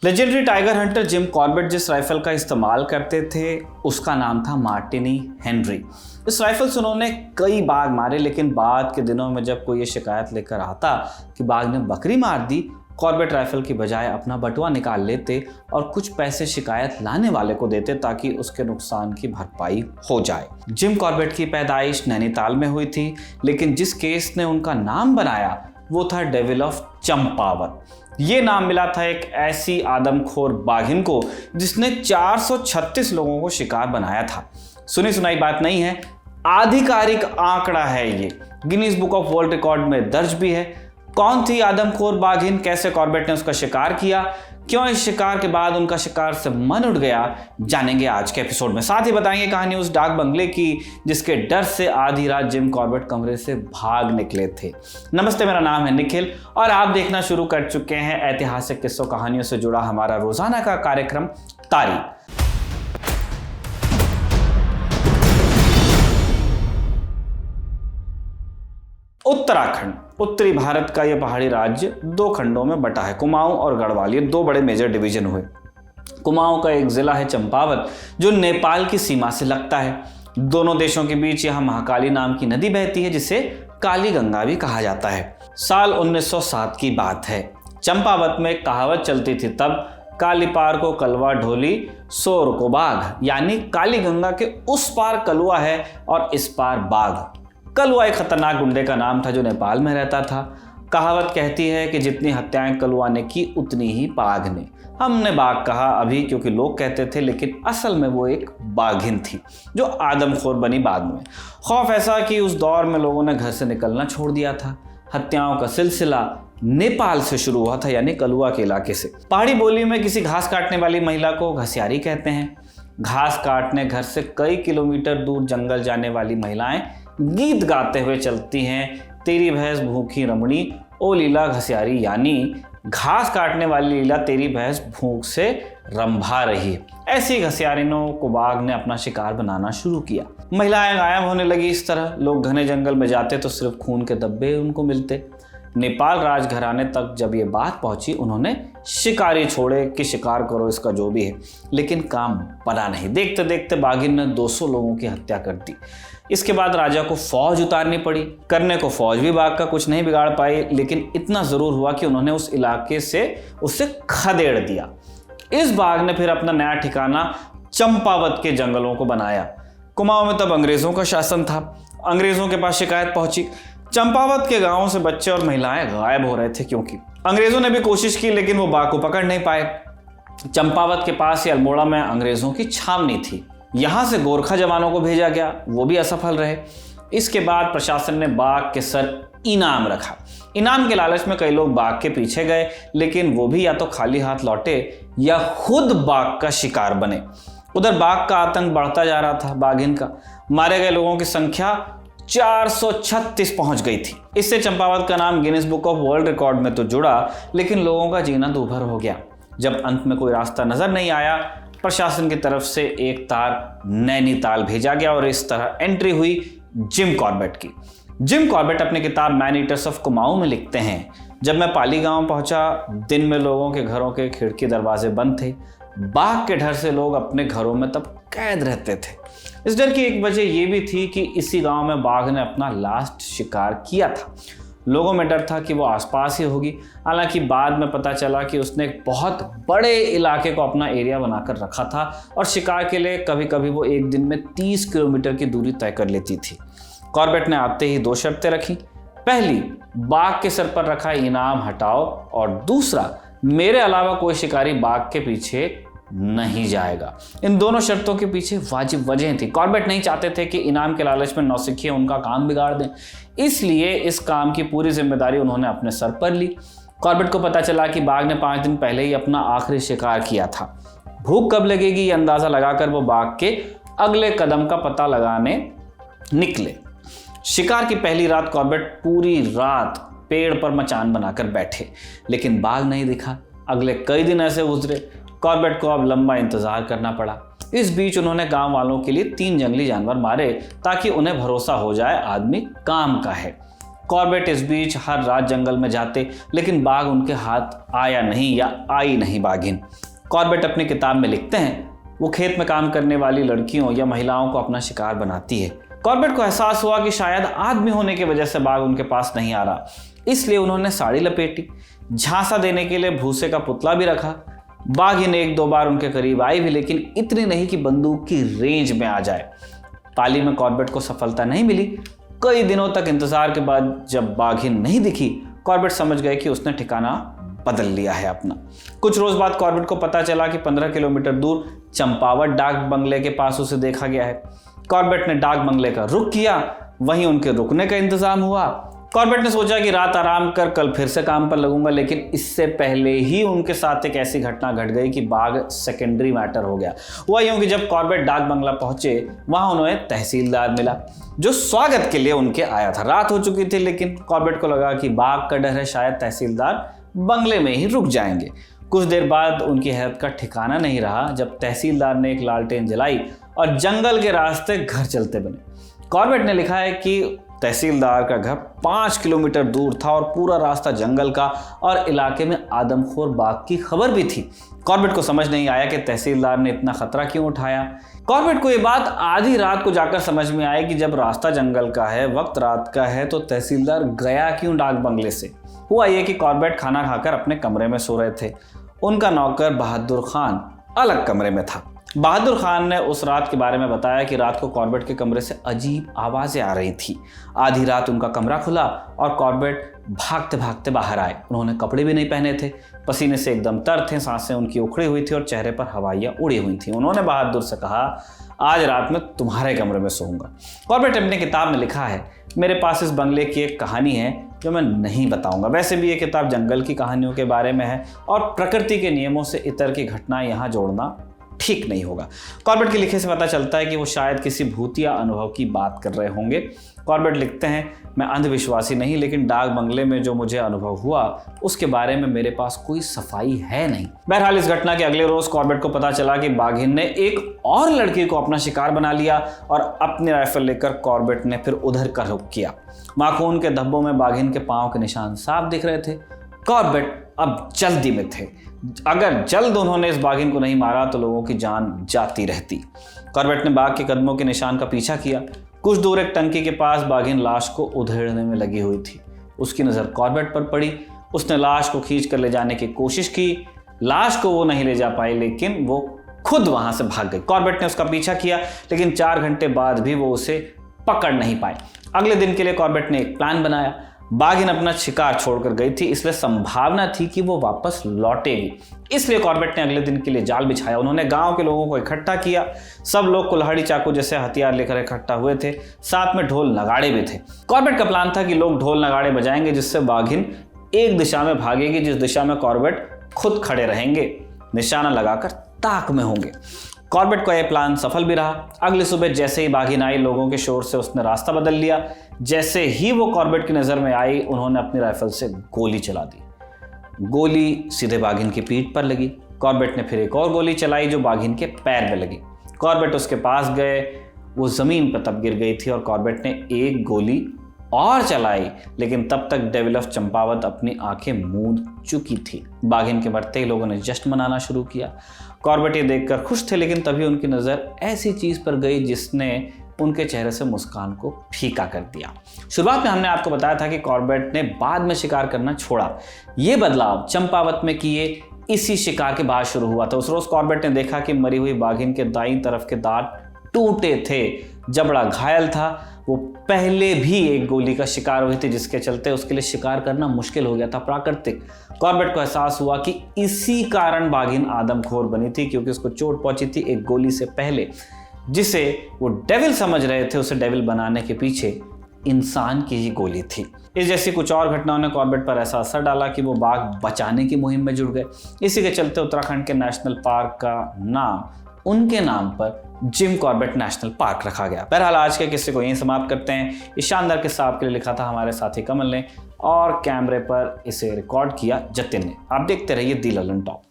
Legendary tiger Hunter Jim Corbett जिस rifle का इस्तेमाल करते थे उसका नाम था मार्टिनी हेनरी। इस राइफल से उन्होंने कई बाघ मारे, लेकिन बाद के दिनों में जब कोई ये शिकायत लेकर आता कि बाघ ने बकरी मार दी, कॉर्बेट राइफल की बजाय अपना बटुआ निकाल लेते और कुछ पैसे शिकायत लाने वाले को देते ताकि उसके नुकसान की भरपाई हो जाए। जिम कॉर्बेट की पैदाइश नैनीताल में हुई थी, लेकिन जिस केस ने उनका नाम बनाया वो था डेविल ऑफ चंपावत। ये नाम मिला था एक ऐसी आदमखोर बाघिन को जिसने 436 लोगों को शिकार बनाया था। सुनी सुनाई बात नहीं है, आधिकारिक आंकड़ा है। ये Guinness book of world record में दर्ज भी है। कौन थी आदमखोर बाघिन, कैसे कॉर्बेट ने उसका शिकार किया, क्यों इस शिकार के बाद उनका शिकार से मन उठ गया, जानेंगे आज के एपिसोड में। साथ ही बताएंगे कहानी उस डाक बंगले की जिसके डर से आधी रात जिम कॉर्बेट कमरे से भाग निकले थे। नमस्ते, मेरा नाम है निखिल और आप देखना शुरू कर चुके हैं ऐतिहासिक किस्सों कहानियों से जुड़ा हमारा रोजाना का कार्यक्रम तारीख। उत्तराखंड उत्तरी भारत का यह पहाड़ी राज्य दो खंडों में बटा है, कुमाऊं और गढ़वाल। ये दो बड़े मेजर डिवीजन हुए। कुमाऊं का एक जिला है चंपावत जो नेपाल की सीमा से लगता है। दोनों देशों के बीच यहां महाकाली नाम की नदी बहती है जिसे काली गंगा भी कहा जाता है। साल 1907 की बात है। चंपावत में एक कहावत चलती थी तब, काली पार को कलवा ढोली, सोर को बाघ, यानी काली गंगा के उस पार कलवा है और इस पार बाघ। कलवा एक खतरनाक गुंडे का नाम था जो नेपाल में रहता था। कहावत कहती है कि जितनी हत्याएं कलवा ने की उतनी ही बाघ ने। हमने बाघ कहा अभी क्योंकि लोग कहते थे, लेकिन असल में वो एक बाघिन थी जो आदमखोर बनी बाद में। खौफ ऐसा कि उस दौर में लोगों ने घर से निकलना छोड़ दिया था। हत्याओं का सिलसिला नेपाल से शुरू हुआ था, यानी कलवा के इलाके से। पहाड़ी बोली में किसी घास काटने वाली महिला को घसियारी कहते हैं। घास काटने घर से कई किलोमीटर दूर जंगल जाने वाली महिलाएं गीत गाते हुए चलती हैं, तेरी भैंस भूखी रमणी ओ लीला घसियारी, यानी घास काटने वाली लीला तेरी भैंस भूख से रंभा रही है। ऐसी घसियारिनों को बाघ ने अपना शिकार बनाना शुरू किया। महिलाएं गायब होने लगी। इस तरह लोग घने जंगल में जाते तो सिर्फ खून के धब्बे उनको मिलते। नेपाल राजघराने तक जब ये बात पहुंची, उन्होंने शिकारी छोड़े कि शिकार करो इसका जो भी है, लेकिन काम बना नहीं। देखते देखते बाघिन ने 200 लोगों की हत्या कर दी। इसके बाद राजा को फौज उतारनी पड़ी। करने को फौज भी बाघ का कुछ नहीं बिगाड़ पाई, लेकिन इतना जरूर हुआ कि उन्होंने उस इलाके से उसे खदेड़ दिया। इस बाघ ने फिर अपना नया ठिकाना चंपावत के जंगलों को बनाया। कुमाऊं में तब अंग्रेजों का शासन था। अंग्रेजों के पास शिकायत पहुंची, चंपावत के गांवों से बच्चे और महिलाएं गायब हो रहे थे। क्योंकि अंग्रेजों ने भी कोशिश की लेकिन वो बाघ को पकड़ नहीं पाए। चंपावत के पास ही अल्मोड़ा में अंग्रेजों की छावनी थी। यहां से गोरखा जवानों को भेजा गया, वो भी असफल रहे। इसके बाद प्रशासन ने बाघ के सर इनाम रखा। इनाम के लालच में कई लोग बाघ के पीछे गए, लेकिन वो भी या तो खाली हाथ लौटे या खुद बाघ का शिकार बने। उधर बाघ का आतंक बढ़ता जा रहा था। बाघिन का मारे गए लोगों की संख्या 436 पहुंच गई थी। इससे चंपावत का नाम Guinness book of world record में तो जुड़ा, लेकिन लोगों का जीना दूभर हो गया। जब अंत में कोई रास्ता नजर नहीं आया, प्रशासन की तरफ से एक तार नैनीताल भेजा गया और इस तरह एंट्री हुई जिम कॉर्बेट की। जिम कॉर्बेट अपनी किताब मैन ईटर्स ऑफ कुमाऊं में लिखते हैं, जब मैं पाली गांव पहुंचा, दिन में लोगों के घरों के खिड़की दरवाजे बंद थे। बाघ के डर से लोग अपने घरों में तब कैद रहते थे। इस डर की एक वजह यह भी थी कि इसी गांव में बाघ ने अपना लास्ट शिकार किया था। लोगों में डर था कि वो आसपास ही होगी। हालांकि बाद में पता चला कि उसने एक बहुत बड़े इलाके को अपना एरिया बनाकर रखा था और शिकार के लिए कभी कभी वो एक दिन में 30 किलोमीटर की दूरी तय कर लेती थी। कॉर्बेट ने आते ही 2 शर्तें रखी। पहली, बाघ के सर पर रखा इनाम हटाओ, और दूसरा, मेरे अलावा कोई शिकारी बाघ के पीछे नहीं जाएगा। इन दोनों शर्तों के पीछे वाजिब वजह थी। कॉर्बेट नहीं चाहते थे कि इनाम के लालच में नौसिखिए उनका काम बिगाड़ दें, इसलिए इस काम की पूरी जिम्मेदारी उन्होंने अपने सर पर ली। कॉर्बेट को पता चला कि बाघ ने 5 दिन पहले ही अपना आखिरी शिकार किया था। भूख कब लगेगी ये अंदाजा लगाकर वो बाघ के अगले कदम का पता लगाने निकले। शिकार की पहली रात कॉर्बेट पूरी रात पेड़ पर मचान बनाकर बैठे, लेकिन बाघ नहीं दिखा। अगले कई दिन ऐसे गुजरे। कॉर्बेट को अब लंबा इंतजार करना पड़ा। इस बीच उन्होंने गांव वालों के लिए 3 जंगली जानवर मारे ताकि उन्हें भरोसा हो जाए आदमी काम का है। कॉर्बेट इस बीच हर रात जंगल में जाते, लेकिन बाघ उनके हाथ आया नहीं या आई नहीं बाघिन। कॉर्बेट अपनी किताब में लिखते हैं वो खेत में काम करने वाली लड़कियों या महिलाओं को अपना शिकार बनाती है। कॉर्बेट को एहसास हुआ कि शायद आदमी होने की वजह से बाघ उनके पास नहीं आ रहा, इसलिए उन्होंने साड़ी लपेटी, झांसा देने के लिए भूसे का पुतला भी रखा। बाघिन एक दो बार उनके करीब आई भी, लेकिन इतनी नहीं कि बंदूक की रेंज में आ जाए। पाली में कॉर्बेट को सफलता नहीं मिली। कई दिनों तक इंतजार के बाद जब बाघिन नहीं दिखी, कॉर्बेट समझ गए कि उसने ठिकाना बदल लिया है अपना। कुछ रोज बाद कॉर्बेट को पता चला कि 15 किलोमीटर दूर चंपावत डाक बंगले के पास उसे देखा गया है। कॉर्बेट ने डाक बंगले का रुख किया, वहीं उनके रुकने का इंतजाम हुआ। कॉर्बेट ने सोचा कि रात आराम कर कल फिर से काम पर लगूंगा, लेकिन इससे पहले ही उनके साथ एक ऐसी घटना घट गई कि बाघ सेकेंडरी मैटर हो गया। हुआ यूं कि जब कॉर्बेट डाक बंगला पहुंचे, वहां उन्हें तहसीलदार मिला जो स्वागत के लिए उनके आया था। रात हो चुकी थी, लेकिन कॉर्बेट को लगा कि बाघ का डर है, शायद तहसीलदार बंगले में ही रुक जाएंगे। कुछ देर बाद उनकी हैरत का ठिकाना नहीं रहा जब तहसीलदार ने एक लालटेन जलाई और जंगल के रास्ते घर चलते बने। कॉर्बेट ने लिखा है कि तहसीलदार का घर 5 किलोमीटर दूर था और पूरा रास्ता जंगल का और इलाके में आदमखोर बाघ की खबर भी थी। कॉर्बेट को समझ नहीं आया कि तहसीलदार ने इतना खतरा क्यों उठाया। कॉर्बेट को यह बात आधी रात को जाकर समझ में आई कि जब रास्ता जंगल का है, वक्त रात का है, तो तहसीलदार गया क्यों डाक बंगले से। हुआ यह कि कॉर्बेट खाना खाकर अपने कमरे में सो रहे थे। उनका नौकर बहादुर खान अलग कमरे में था। बहादुर खान ने उस रात के बारे में बताया कि रात को कॉर्बेट के कमरे से अजीब आवाज़ें आ रही थी। आधी रात उनका कमरा खुला और कॉर्बेट भागते भागते बाहर आए। उन्होंने कपड़े भी नहीं पहने थे, पसीने से एकदम तर थे, सांसें उनकी उखड़ी हुई थी और चेहरे पर हवाइयाँ उड़ी हुई थी। उन्होंने बहादुर से कहा, आज रात में तुम्हारे कमरे में सोऊंगा। कॉर्बेट अपनी किताब में लिखा है, मेरे पास इस बंगले की एक कहानी है जो मैं नहीं बताऊंगा। वैसे भी ये किताब जंगल की कहानियों के बारे में है और प्रकृति के नियमों से इतर की घटनाएं यहाँ जोड़ना ठीक नहीं होगा। कॉर्बेट के लिखे से पता चलता है कि वो शायद किसी भूतिया अनुभव की बात कर रहे होंगे। कॉर्बेट लिखते हैं, मैं अंधविश्वासी नहीं, लेकिन डाक बंगले में जो मुझे अनुभव हुआ उसके बारे में मेरे पास कोई सफाई है नहीं। बहरहाल इस घटना के अगले रोज कॉर्बेट को पता चला कि बाघिन ने एक और लड़की को अपना शिकार बना लिया और अपनी राइफल लेकर कॉर्बेट ने फिर उधर का रुख किया। माखून के धब्बों में बाघिन के पांव के निशान साफ दिख रहे थे। कॉर्बेट अब जल्दी में थे। अगर जल्द उन्होंने इस बाघिन को नहीं मारा तो लोगों की जान जाती रहती। कॉर्बेट ने बाघ के कदमों के निशान का पीछा किया। कुछ दूर एक टंकी के पास बाघिन लाश को उधेड़ने में लगी हुई थी। उसकी नज़र कॉर्बेट पर पड़ी। उसने लाश को खींच कर ले जाने की कोशिश की। लाश को वो नहीं ले जा पाई, लेकिन वो खुद वहां से भाग गई। कॉर्बेट ने उसका पीछा किया, लेकिन 4 घंटे बाद भी वो उसे पकड़ नहीं पाए। अगले दिन के लिए कॉर्बेट ने एक प्लान बनाया। बाघिन अपना शिकार छोड़कर गई थी, इसलिए संभावना थी कि वो वापस लौटेगी। इसलिए कॉर्बेट ने अगले दिन के लिए जाल बिछाया। उन्होंने गांव के लोगों को इकट्ठा किया। सब लोग कुल्हाड़ी चाकू जैसे हथियार लेकर इकट्ठा हुए थे। साथ में ढोल नगाड़े भी थे। कॉर्बेट का प्लान था कि लोग ढोल नगाड़े बजाएंगे, जिससे बाघिन एक दिशा में भागेगी, जिस दिशा में कॉर्बेट खुद खड़े रहेंगे, निशाना लगाकर ताक में होंगे। कॉर्बेट का यह प्लान सफल भी रहा। अगली सुबह जैसे ही बाघिन आई, लोगों के शोर से उसने रास्ता बदल लिया। जैसे ही वो कॉर्बेट की नज़र में आई, उन्होंने अपनी राइफल से गोली चला दी। गोली सीधे बाघिन की पीठ पर लगी। कॉर्बेट ने फिर एक और गोली चलाई जो बाघिन के पैर में लगी। कॉर्बेट उसके पास गए, वो ज़मीन पर तब गिर गई थी और कॉर्बेट ने एक गोली और चलाई, लेकिन तब तक डेविल ऑफ चंपावत अपनी आंखें मूंद चुकी थी। बाघिन के मरते ही लोगों ने जश्न मनाना शुरू किया। कॉर्बेट ये देखकर खुश थे, लेकिन तभी उनकी नज़र ऐसी चीज़ पर गई जिसने उनके चेहरे से मुस्कान को फीका कर दिया। शुरुआत में हमने आपको बताया था कि कॉर्बेट ने बाद में शिकार करना छोड़ा। ये बदलाव चंपावत में किए इसी शिकार के बाद शुरू हुआ था। उस रोज कॉर्बेट ने देखा कि मरी हुई बाघिन के दाईं तरफ के दांत टूटे थे, जबड़ा घायल था। वो पहले भी एक गोली का शिकार हुई थी, जिसके चलते उसके लिए शिकार करना मुश्किल हो गया था। प्राकृतिक कॉर्बेट को एहसास हुआ कि इसी कारण बाघिन आदमखोर बनी थी, क्योंकि उसको चोट पहुंची थी एक गोली से पहले, जिसे वो डेविल समझ रहे थे। उसे डेविल बनाने के पीछे इंसान की ही गोली थी। इस जैसी कुछ और घटनाओं ने कॉर्बेट पर ऐसा असर डाला कि वो बाघ बचाने की मुहिम में जुड़ गए। इसी के चलते उत्तराखंड के नेशनल पार्क का नाम उनके नाम पर जिम कॉर्बेट नेशनल पार्क रखा गया। बहरहाल आज के किस्से को यहीं समाप्त करते हैं। इस शानदार किस्सा आपके लिए लिखा था हमारे साथी कमल ने और कैमरे पर इसे रिकॉर्ड किया जतिन ने। आप देखते रहिए दी ललन टॉप।